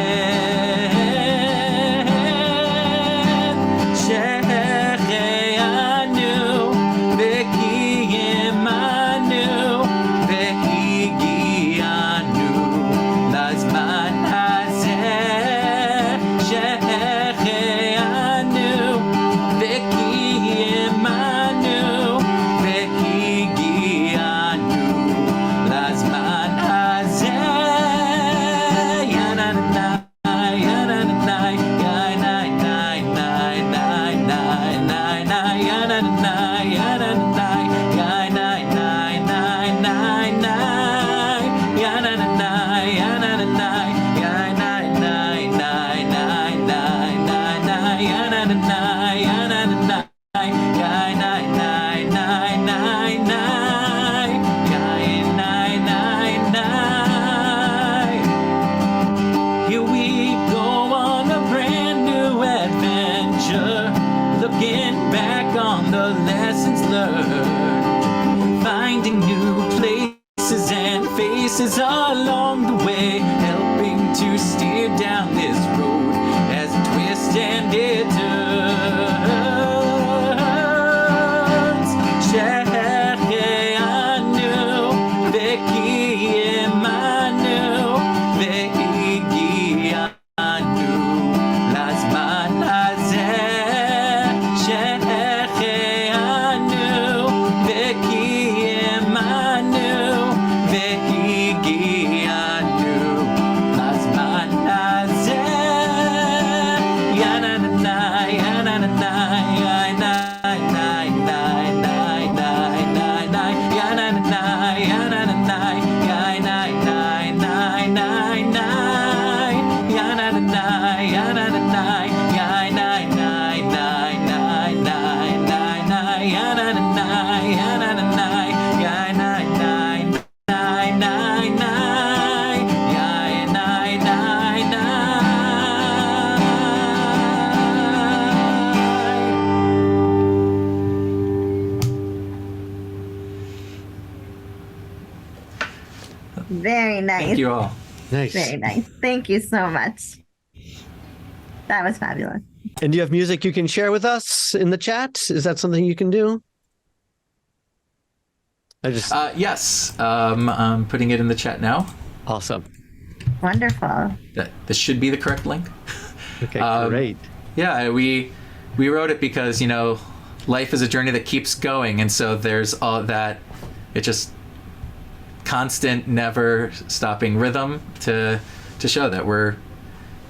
Sheheanu ve'kiimanu ve'higianu lazman hazeh. Sheheanu ve'kiimanu ve'higianu lazman hazeh. Yananai, yananai, yananai, yananai, yananai, yananai, yananai, yananai, yananai, here we go on a brand new adventure, looking back on the lessons learned, finding new places and faces along the way, helping to steer down this road as it twists and it turns. Sheheanu ve'kiimanu ve'higianu lazman hazeh. Sheheanu ve'kiimanu ve'higianu lazman hazeh. Yananai, yananai, yananai, yananai, yananai, yananai, yananai, yananai, yananai, Very nice. Thank you all. Nice. Very nice. Thank you so much. That was fabulous. And do you have music you can share with us in the chat? Is that something you can do? I just Yes. I'm putting it in the chat now. awesome. Wonderful. This should be the correct link. Okay, Um, great. Yeah, we wrote it because, life is a journey that keeps going, and so there's all that. It just constant, never stopping rhythm to show that we're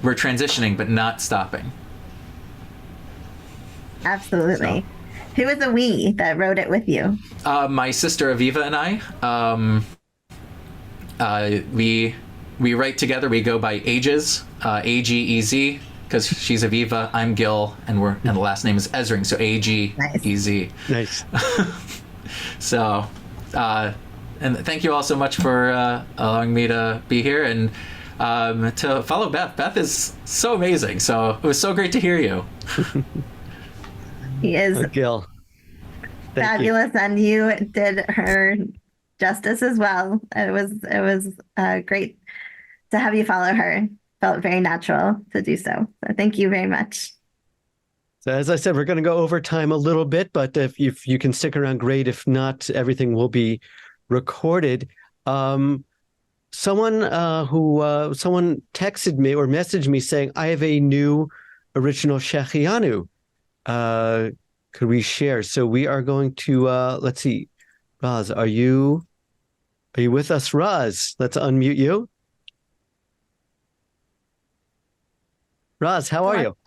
transitioning but not stopping. Absolutely. Who was the we that wrote it with you? My sister Aviva and I, we write together. We go by ages, AGEZ, because she's Aviva, I'm Gil, and the last name is Ezring, so AGEZ. Nice. So, and thank you all so much for allowing me to be here and to follow Beth. Beth is so amazing. So it was so great to hear you. He is Gil. Thank you. fabulous, and you did her justice as well. It was great to have you follow her. Felt very natural to do so. So thank you very much. So as I said, we're going to go over time a little bit, but if you can stick around, great. If not, everything will be recorded. Someone texted me or messaged me saying, I have a new original Shechianu. Could we share? So we are going to, let's see. Raz, are you with us, Raz? Let's unmute you. Raz, how are you?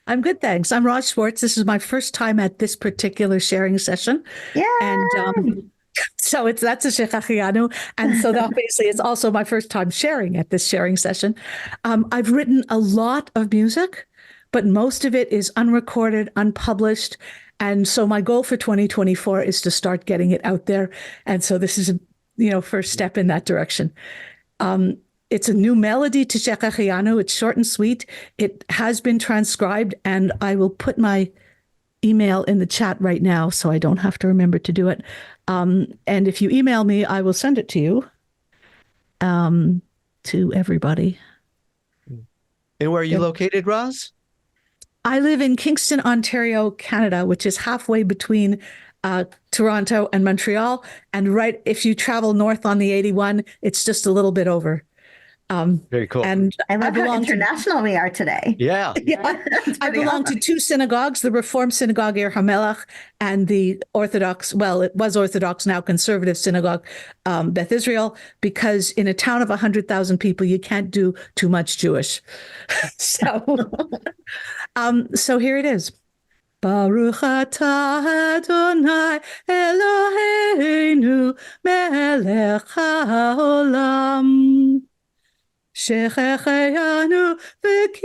I'm good, thanks. I'm Raj Schwartz. This is my first time at this particular sharing session. Yeah. And so that's a Shechachianu. And so obviously it's also my first time sharing at this sharing session. I've written a lot of music, but most of it is unrecorded, unpublished. And so my goal for 2024 is to start getting it out there. And so this is a first step in that direction. It's a new melody to Shechachianu. It's short and sweet. It has been transcribed, and I will put my email in the chat right now so I don't have to remember to do it. And if you email me, I will send it to you, to everybody. And where are you located, Raz? I live in Kingston, Ontario, Canada, which is halfway between Toronto and Montreal. And right, if you travel north on the 81, it's just a little bit over. Very cool. And I love how international we are today. Yeah. Yeah. I belong to two synagogues, the Reform Synagogue Ir HaMelech and the Orthodox, well, it was Orthodox, now conservative synagogue, Beth Israel, because in a town of 100,000 people, you can't do too much Jewish. So here it is. Baruch atah Adonai Eloheinu melech haolam. Shechechianu v'kimanu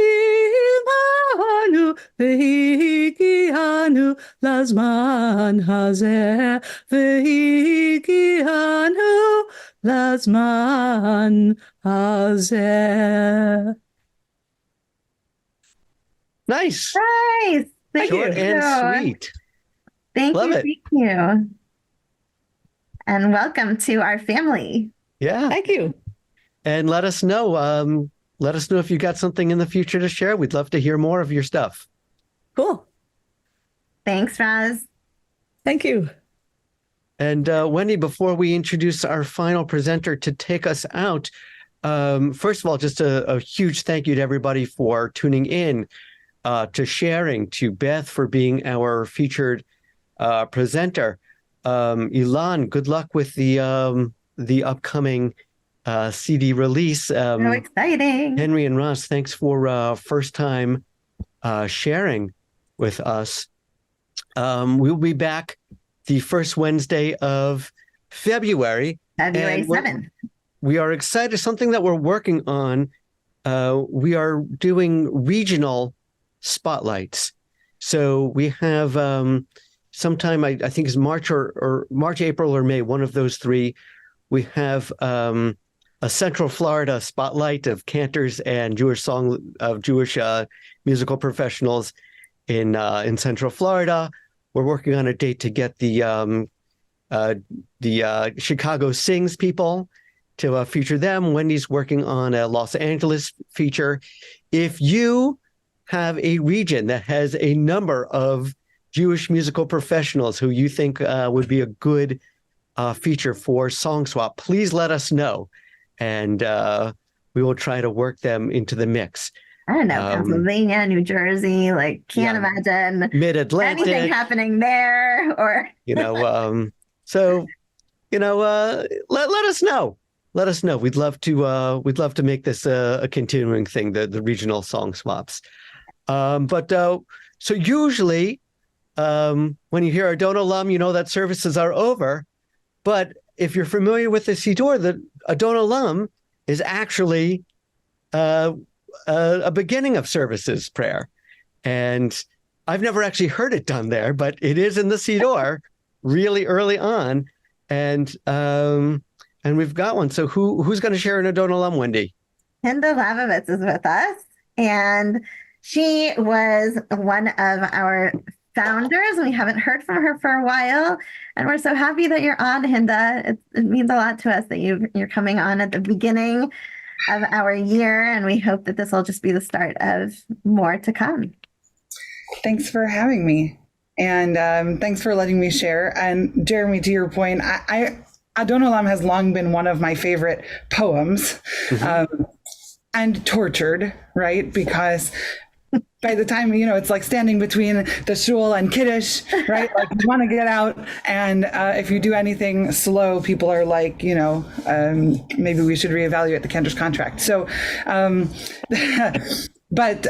v'higianu lazman hazeh v'higianu lazman hazeh. Nice. Nice. Thank Short you. and sweet. Thank Love you. it. Thank you. And welcome to our family. Yeah. Thank you. And let us know. Let us know if you got something in the future to share. We'd love to hear more of your stuff. Cool. Thanks, Raz. Thank you. And Wendy, before we introduce our final presenter to take us out, first of all, just a huge thank you to everybody for tuning in, to sharing, to Beth for being our featured presenter. Ilan, good luck with the upcoming CD release. So exciting. Henry and Ross, thanks for first time sharing with us. We'll be back the first Wednesday of February. February 7th. We are excited. Something that we're working on. We are doing regional spotlights. So we have sometime, I think it's March or March, April, or May, one of those three. We have a Central Florida spotlight of cantors and Jewish musical professionals in Central Florida. We're working on a date to get the Chicago Sings people to feature them. Wendy's working on a Los Angeles feature. If you have a region that has a number of Jewish musical professionals who you think would be a good feature for SongSwap, please let us know. And we will try to work them into the mix. I don't know, Pennsylvania, New Jersey, can't imagine Mid-Atlantic, anything happening there, or so let us know. Let us know. We'd love to make this a continuing thing, the regional song swaps. So usually when you hear Adon Olam, you know that services are over. But if you're familiar with the Siddur, the Adon Olam is actually a beginning of services prayer. And I've never actually heard it done there, but it is in the Siddur really early on. And we've got one. So who's going to share an Adon Olam, Wendy? Hinda Lavovitz is with us. And she was one of our founders. We haven't heard from her for a while, and we're so happy that you're on, Hinda. It means a lot to us that you're coming on at the beginning of our year, and we hope that this will just be the start of more to come. Thanks for having me, and thanks for letting me share. And Jeremy, to your point, Adon Olam has long been one of my favorite poems, and tortured, right? Because by the time, it's like standing between the shul and Kiddush, right? Like you want to get out. And if you do anything slow, people are like, maybe we should reevaluate the Kiddush contract. So, but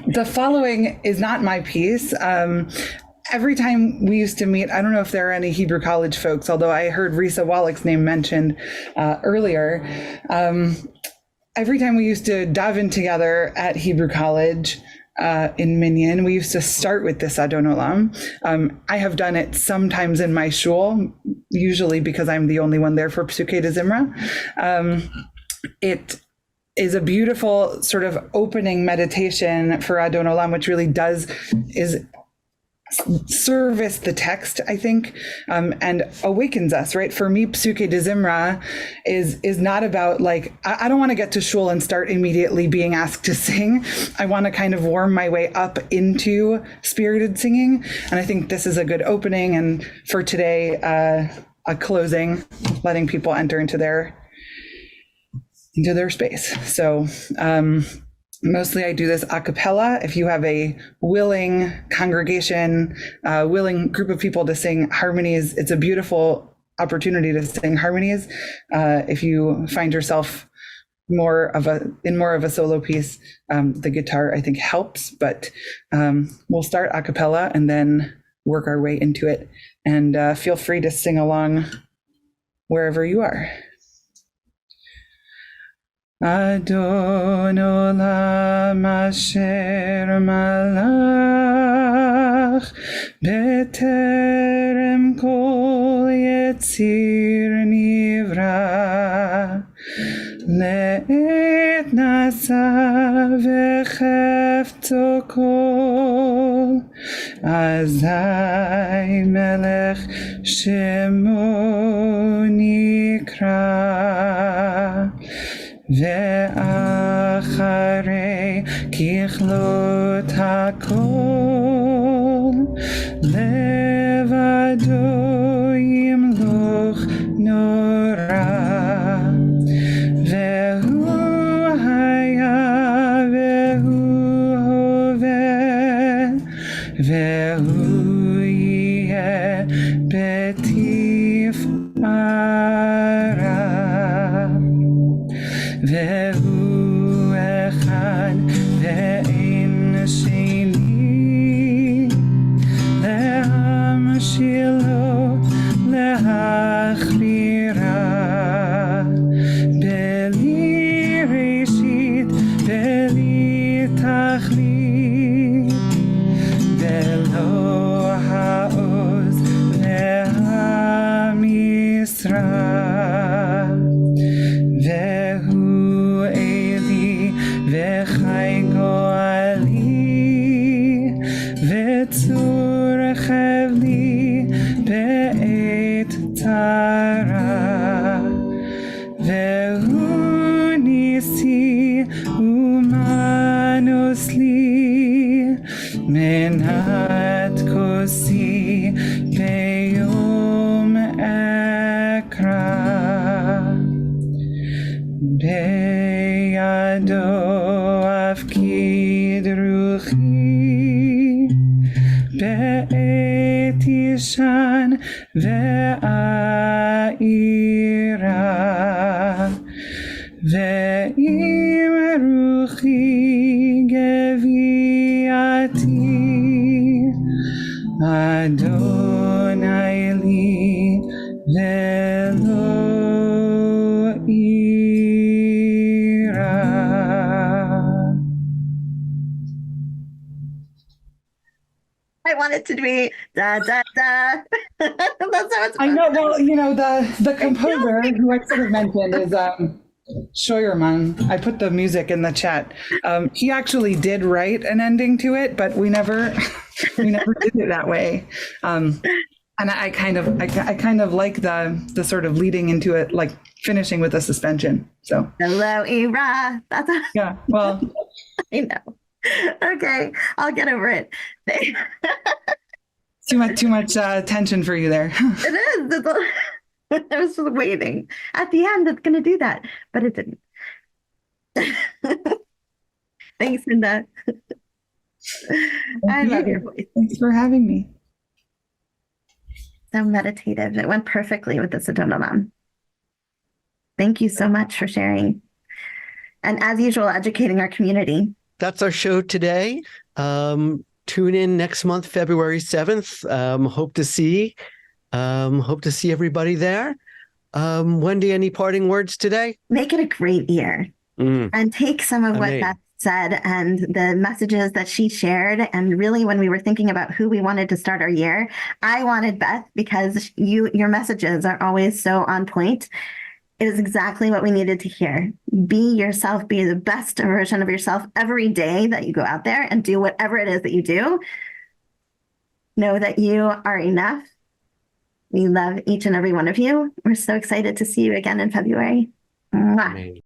the following is not my piece. Every time we used to meet, I don't know if there are any Hebrew College folks, although I heard Risa Wallach's name mentioned earlier. Every time we used to dive in together at Hebrew College in Minyan, we used to start with this Adon Olam. I have done it sometimes in my shul, usually because I'm the only one there for Psukei de Zimra. It is a beautiful sort of opening meditation for Adon Olam, which really is service the text, I think, and awakens us, right? For me, Psukei de Zimra is not about like, I don't want to get to shul and start immediately being asked to sing. I want to kind of warm my way up into spirited singing. And I think this is a good opening. And for today, a closing, letting people enter into their space. So, mostly I do this a cappella. If you have a willing congregation, willing group of people to sing harmonies, it's a beautiful opportunity to sing harmonies. If you find yourself in more of a solo piece, the guitar I think helps, but we'll start a cappella and then work our way into it. And feel free to sing along wherever you are. Adon Olam asher malach beterem kol yetzir nivra le'et nasa vechefto kol azai melech shemo nikra ואחרי ככלות הכל לבדו ימלוך נורא והוא היה והוא הווה והוא יהיה בתפארה והוא אחד ואין שני להמשילו להכבירה בלי ראשית בלי תכלית בלא העוז והמשרה וחי גואלי וצור חבלי בעת צרה והוא ניסי ומנוס לי מנת כוסי ביום אקרא בידו אפקיד רוחי בעת ישן ואירה ואם רוחי גוויעתי אדוני לי ולא I want it to be da da da. That's how it's I know. Well, the composer who I sort of mentioned is Scheuermann. I put the music in the chat. He actually did write an ending to it, but we never did it that way. And I kind of like the sort of leading into it, like finishing with a suspension. So Hello, Ira. That's yeah. Well, I know. Okay, I'll get over it. too much tension for you there. It is. I was just waiting. At the end, it's going to do that, but it didn't. Thanks, Linda. I love your voice. Thanks for having me. So meditative. It went perfectly with the Sedona. Thank you so much for sharing. And as usual, educating our community. That's our show today. Tune in next month, February 7th. Hope to see everybody there. Wendy, any parting words today? Make it a great year. And take some of what Beth said and the messages that she shared. And really, when we were thinking about who we wanted to start our year, I wanted Beth because your messages are always so on point. It is exactly what we needed to hear. Be yourself, be the best version of yourself every day that you go out there and do whatever it is that you do. Know that you are enough. We love each and every one of you. We're so excited to see you again in February. Mwah.